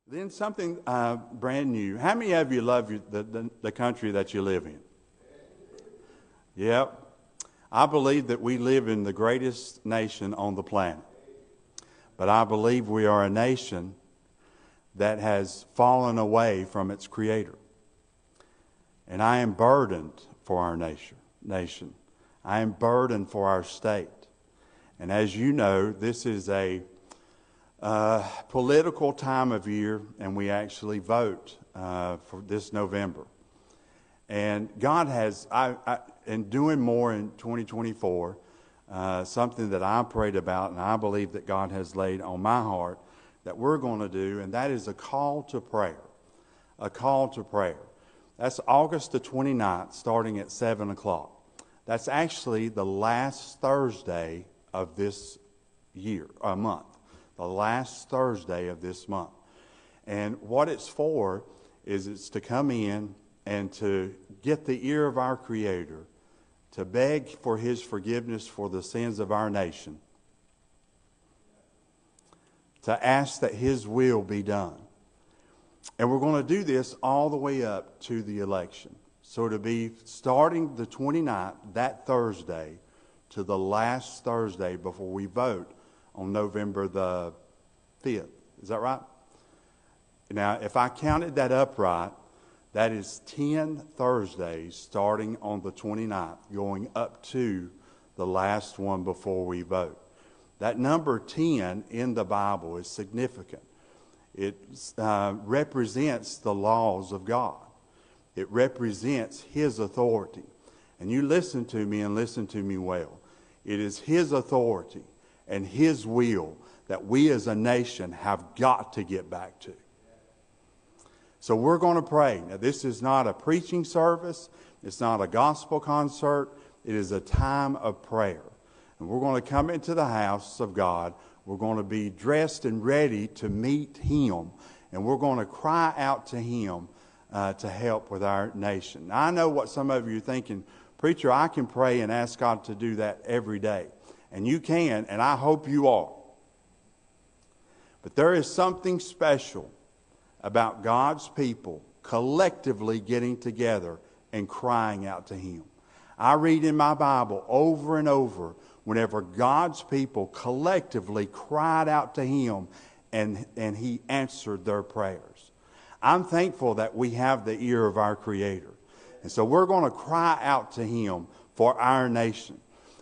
Then something brand new. How many of you love the country that you live in? Yep. I believe that we live in the greatest nation on the planet. But I believe we are a nation that has fallen away from its Creator. And I am burdened for our nation. I am burdened for our state. And as you know, this is a political time of year, and we actually vote for this November. And God has, in doing more in 2024, something that I prayed about and I believe that God has laid on my heart that we're going to do, and that is a call to prayer. A call to prayer. That's August the 29th, starting at 7 o'clock. That's actually the last Thursday of this month. The last Thursday of this month. And what it's for is it's to come in and to get the ear of our Creator, to beg for His forgiveness for the sins of our nation, to ask that His will be done. And we're going to do this all the way up to the election. So to be starting the 29th, that Thursday, to the last Thursday before we vote on November the 5th. Is that right? Now, if I counted that up right, that is 10 Thursdays starting on the 29th, going up to the last one before we vote. That number 10 in the Bible is significant. It represents the laws of God. It represents His authority. And you listen to me and listen to me well. It is His authority and His will that we as a nation have got to get back to. So we're going to pray. Now, this is not a preaching service. It's not a gospel concert. It is a time of prayer. And we're going to come into the house of God. We're going to be dressed and ready to meet Him. And we're going to cry out to Him to help with our nation. Now, I know what some of you are thinking. Preacher, I can pray and ask God to do that every day. And you can, and I hope you are. But there is something special about God's people collectively getting together and crying out to Him. I read in my Bible over and over whenever God's people collectively cried out to Him and He answered their prayers. I'm thankful that we have the ear of our Creator. And so we're going to cry out to Him for our nation.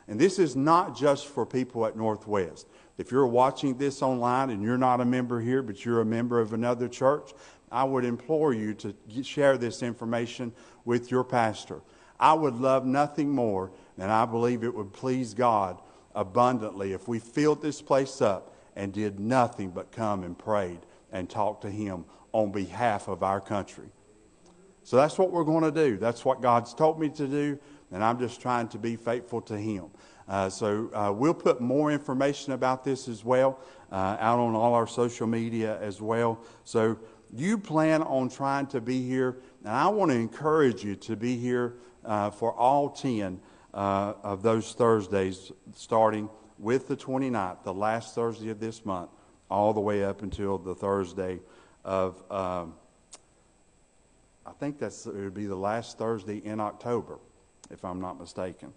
And this is not just for people at Northwest. If you're watching this online and you're not a member here, but you're a member of another church, I would implore you to share this information with your pastor. I would love nothing more than I believe it would please God abundantly if we filled this place up and did nothing but come and prayed and talk to Him on behalf of our country. So that's what we're going to do. That's what God's told me to do, and I'm just trying to be faithful to Him. So we'll put more information about this as well out on all our social media as well. So you plan on trying to be here, and I want to encourage you to be here for all 10 of those Thursdays, starting with the 29th, the last Thursday of this month, all the way up until the Thursday of, I think it would be the last Thursday in October, if I'm not mistaken.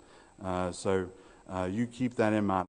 So you keep that in mind.